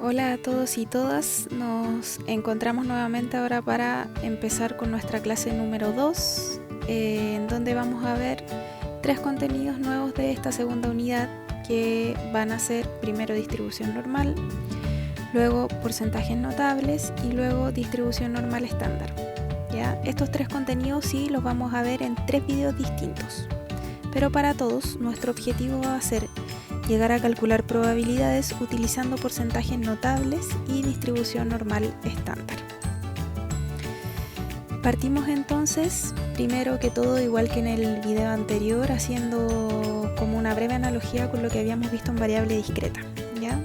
Hola a todos y todas, nos encontramos nuevamente ahora para empezar con nuestra clase número 2, en donde vamos a ver 3 contenidos nuevos de esta segunda unidad que van a ser primero distribución normal, luego porcentajes notables y luego distribución normal estándar. ¿Ya? Estos 3 contenidos sí los vamos a ver en 3 videos distintos, pero para todos nuestro objetivo va a ser llegar a calcular probabilidades utilizando porcentajes notables y distribución normal estándar. Partimos entonces, primero que todo, igual que en el video anterior, haciendo como una breve analogía con lo que habíamos visto en variable discreta, ¿ya?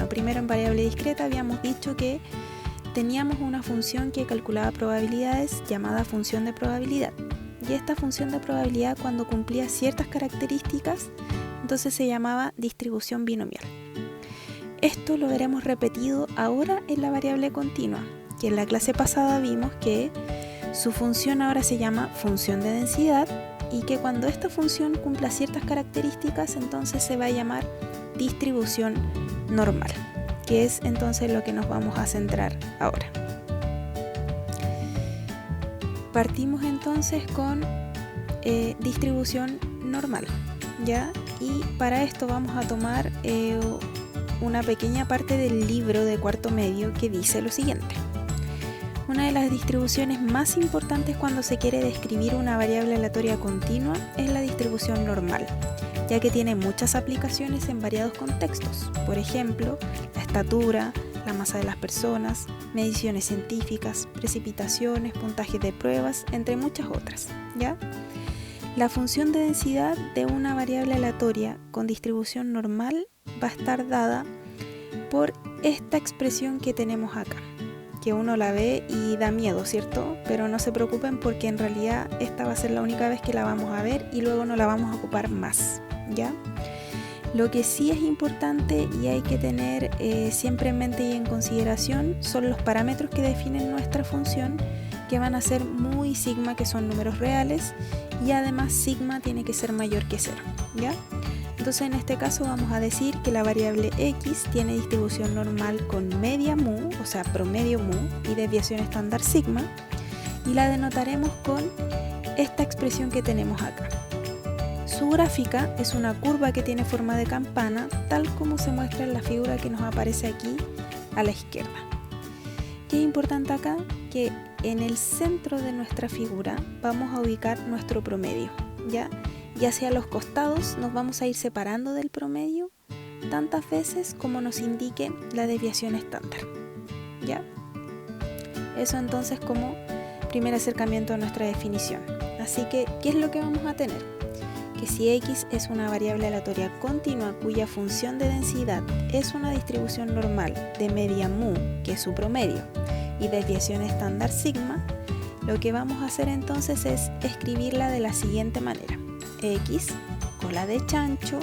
Primero en variable discreta habíamos dicho que teníamos una función que calculaba probabilidades llamada función de probabilidad. Y esta función de probabilidad, cuando cumplía ciertas características, entonces se llamaba distribución binomial. Esto lo veremos repetido ahora en la variable continua, que en la clase pasada vimos que su función ahora se llama función de densidad y que cuando esta función cumpla ciertas características, entonces se va a llamar distribución normal, que es entonces lo que nos vamos a centrar ahora. Partimos entonces con distribución normal, ¿ya? Y para esto vamos a tomar una pequeña parte del libro de cuarto medio que dice lo siguiente. Una de las distribuciones más importantes cuando se quiere describir una variable aleatoria continua es la distribución normal, ya que tiene muchas aplicaciones en variados contextos. Por ejemplo, la estatura, la masa de las personas, mediciones científicas, precipitaciones, puntajes de pruebas, entre muchas otras, ¿ya? La función de densidad de una variable aleatoria con distribución normal va a estar dada por esta expresión que tenemos acá, que uno la ve y da miedo, ¿cierto? Pero no se preocupen porque en realidad esta va a ser la única vez que la vamos a ver y luego no la vamos a ocupar más, ¿ya? Lo que sí es importante y hay que tener siempre en mente y en consideración son los parámetros que definen nuestra función, que van a ser mu y sigma, que son números reales, y además sigma tiene que ser mayor que 0, ¿ya? Entonces en este caso vamos a decir que la variable x tiene distribución normal con media mu, o sea promedio mu, y desviación estándar sigma, y la denotaremos con esta expresión que tenemos acá. Su gráfica es una curva que tiene forma de campana, tal como se muestra en la figura que nos aparece aquí a la izquierda. ¿Qué es importante acá? Que en el centro de nuestra figura vamos a ubicar nuestro promedio, ¿ya? Y hacia los costados nos vamos a ir separando del promedio tantas veces como nos indique la desviación estándar, ¿ya? Eso entonces como primer acercamiento a nuestra definición. Así que, ¿qué es lo que vamos a tener? Que si x es una variable aleatoria continua cuya función de densidad es una distribución normal de media mu, que es su promedio, y desviación estándar sigma, lo que vamos a hacer entonces es escribirla de la siguiente manera: x, cola de chancho,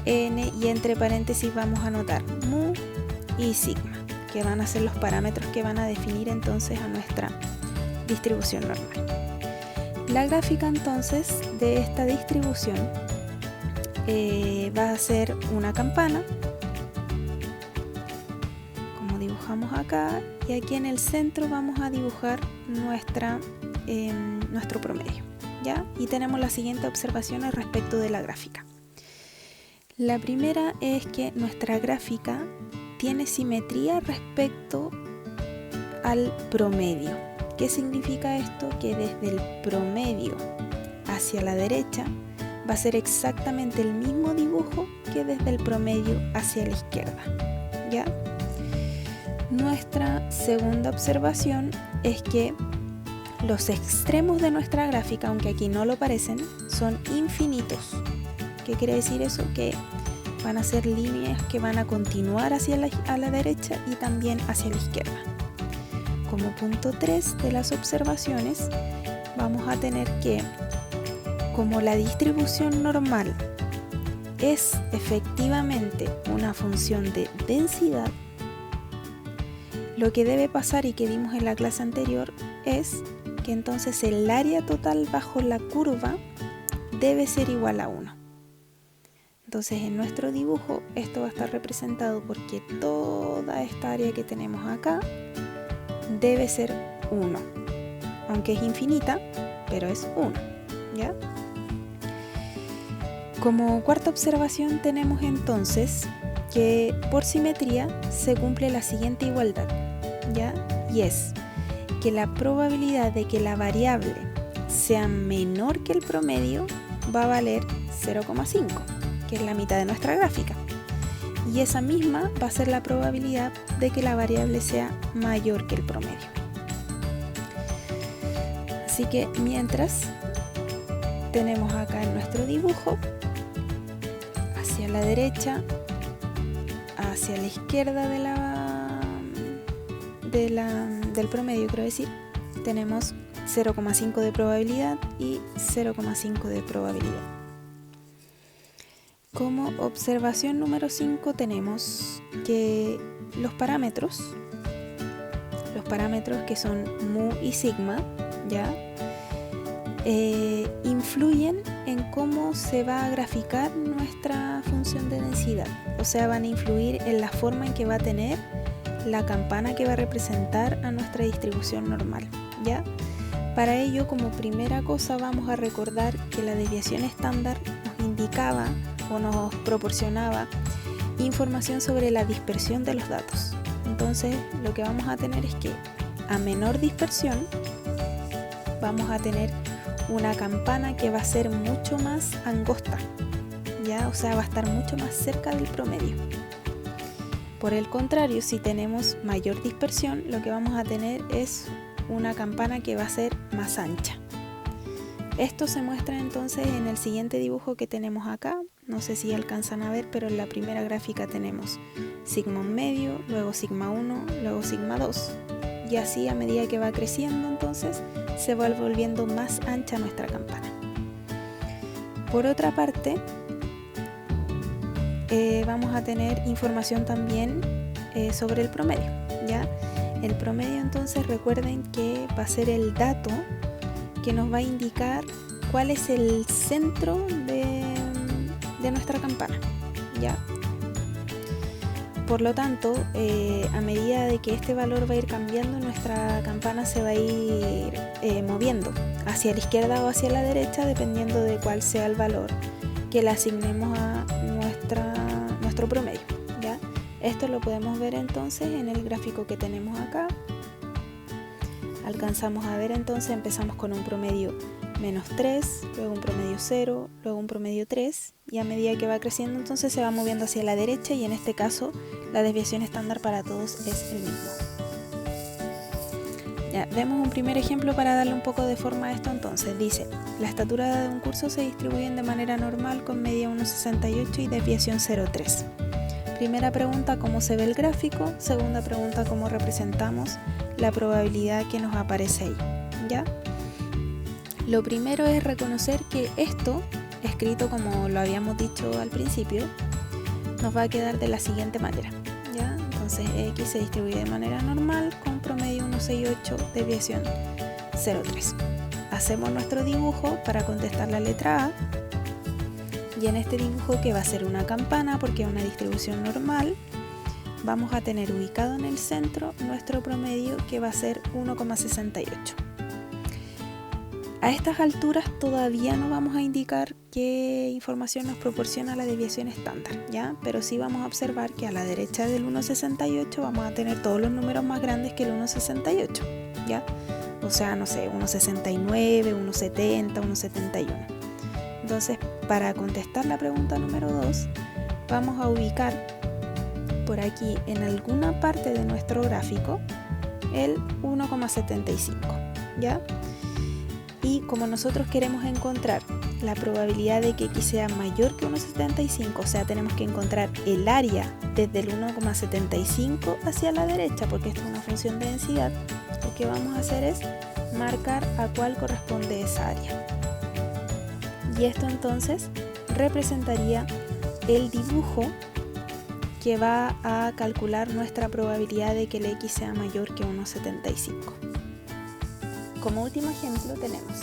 n, y entre paréntesis vamos a anotar mu y sigma, que van a ser los parámetros que van a definir entonces a nuestra distribución normal. La gráfica entonces de esta distribución va a ser una campana, como dibujamos acá, y aquí en el centro vamos a dibujar nuestro promedio, ¿ya? Y tenemos las siguientes observaciones respecto de la gráfica. La primera es que nuestra gráfica tiene simetría respecto al promedio. ¿Qué significa esto? Que desde el promedio hacia la derecha va a ser exactamente el mismo dibujo que desde el promedio hacia la izquierda, ¿ya? Nuestra segunda observación es que los extremos de nuestra gráfica, aunque aquí no lo parecen, son infinitos. ¿Qué quiere decir eso? Que van a ser líneas que van a continuar hacia a la derecha y también hacia la izquierda. Como punto 3 de las observaciones, vamos a tener que, como la distribución normal es efectivamente una función de densidad, lo que debe pasar y que vimos en la clase anterior es que entonces el área total bajo la curva debe ser igual a 1. Entonces en nuestro dibujo esto va a estar representado porque toda esta área que tenemos acá debe ser 1, aunque es infinita, pero es 1, ¿ya? Como cuarta observación tenemos entonces que por simetría se cumple la siguiente igualdad, ¿ya? Y es que la probabilidad de que la variable sea menor que el promedio va a valer 0,5, que es la mitad de nuestra gráfica. Y esa misma va a ser la probabilidad de que la variable sea mayor que el promedio. Así que mientras tenemos acá en nuestro dibujo, hacia la derecha, hacia la izquierda del promedio, quiero decir, tenemos 0,5 de probabilidad y 0,5 de probabilidad. Como observación número 5 tenemos que los parámetros que son mu y sigma, ¿ya? Influyen en cómo se va a graficar nuestra función de densidad, o sea, van a influir en la forma en que va a tener la campana que va a representar a nuestra distribución normal, ¿ya? Para ello, como primera cosa, vamos a recordar que la desviación estándar nos indicaba o nos proporcionaba información sobre la dispersión de los datos. Entonces, lo que vamos a tener es que a menor dispersión vamos a tener una campana que va a ser mucho más angosta, ¿ya? O sea, va a estar mucho más cerca del promedio. Por el contrario, si tenemos mayor dispersión, lo que vamos a tener es una campana que va a ser más ancha. Esto se muestra entonces en el siguiente dibujo que tenemos acá. No sé si alcanzan a ver, pero en la primera gráfica tenemos sigma medio, luego sigma 1, luego sigma 2. Y así a medida que va creciendo, entonces se va volviendo más ancha nuestra campana. Por otra parte, vamos a tener información también sobre el promedio, ¿ya? El promedio, entonces, recuerden que va a ser el dato que nos va a indicar cuál es el centro de nuestra campana, ¿ya? Por lo tanto, a medida de que este valor va a ir cambiando, nuestra campana se va a ir moviendo hacia la izquierda o hacia la derecha, dependiendo de cuál sea el valor que le asignemos a nuestro promedio, ¿ya? Esto lo podemos ver entonces en el gráfico que tenemos acá. Alcanzamos a ver entonces, empezamos con un promedio menos 3, luego un promedio 0, luego un promedio 3, y a medida que va creciendo entonces se va moviendo hacia la derecha, y en este caso la desviación estándar para todos es el mismo. Ya, vemos un primer ejemplo para darle un poco de forma a esto. Entonces dice: la estatura de un curso se distribuyen de manera normal con media 1,68 y desviación 0,3. Primera pregunta, ¿cómo se ve el gráfico? Segunda pregunta, ¿cómo representamos la probabilidad que nos aparece ahí? ¿Ya? Lo primero es reconocer que esto, escrito como lo habíamos dicho al principio, nos va a quedar de la siguiente manera, ¿ya? Entonces X se distribuye de manera normal con promedio 1,68, desviación 0,3. Hacemos nuestro dibujo para contestar la letra A, y en este dibujo, que va a ser una campana porque es una distribución normal, vamos a tener ubicado en el centro nuestro promedio, que va a ser 1,68. A estas alturas todavía no vamos a indicar qué información nos proporciona la desviación estándar, ¿ya? Pero sí vamos a observar que a la derecha del 1,68 vamos a tener todos los números más grandes que el 1,68, ¿ya? O sea, no sé, 1,69, 1,70, 1,71. Entonces, para contestar la pregunta número 2, vamos a ubicar por aquí en alguna parte de nuestro gráfico el 1,75, ¿ya? Y como nosotros queremos encontrar la probabilidad de que X sea mayor que 1,75, o sea, tenemos que encontrar el área desde el 1,75 hacia la derecha, porque esto es una función de densidad, lo que vamos a hacer es marcar a cuál corresponde esa área. Y esto entonces representaría el dibujo que va a calcular nuestra probabilidad de que el X sea mayor que 1,75. Como último ejemplo tenemos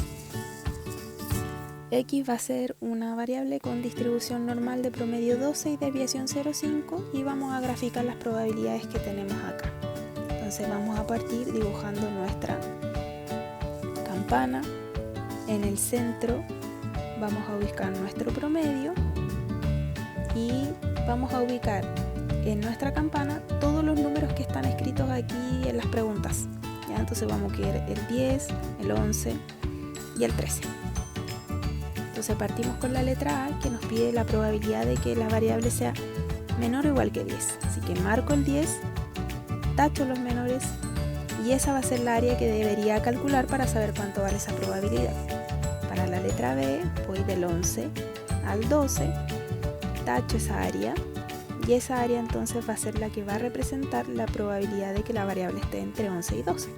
X va a ser una variable con distribución normal de promedio 12 y desviación 0,5 y vamos a graficar las probabilidades que tenemos acá. Entonces vamos a partir dibujando nuestra campana. En el centro vamos a ubicar nuestro promedio y vamos a ubicar en nuestra campana todos los números que están escritos aquí en las preguntas. ¿Ya? Entonces vamos a querer el 10, el 11 y el 13. Entonces partimos con la letra A, que nos pide la probabilidad de que la variable sea menor o igual que 10. Así que marco el 10, tacho los menores y esa va a ser la área que debería calcular para saber cuánto vale esa probabilidad. Para la letra B voy del 11 al 12, tacho esa área y esa área entonces va a ser la que va a representar la probabilidad de que la variable esté entre 11 y 12.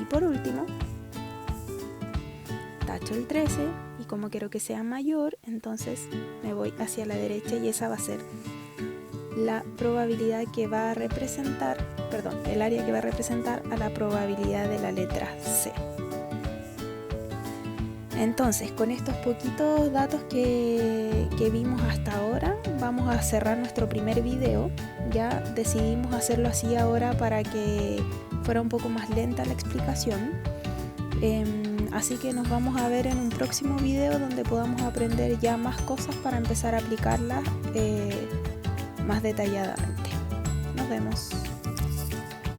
Y por último, tacho el 13 y como quiero que sea mayor, entonces me voy hacia la derecha y esa va a ser la probabilidad que va a representar, el área que va a representar a la probabilidad de la letra C. Entonces, con estos poquitos datos que vimos hasta ahora, vamos a cerrar nuestro primer video. Ya decidimos hacerlo así ahora para que fuera un poco más lenta la explicación. Así que nos vamos a ver en un próximo video donde podamos aprender ya más cosas para empezar a aplicarlas más detalladamente. Nos vemos.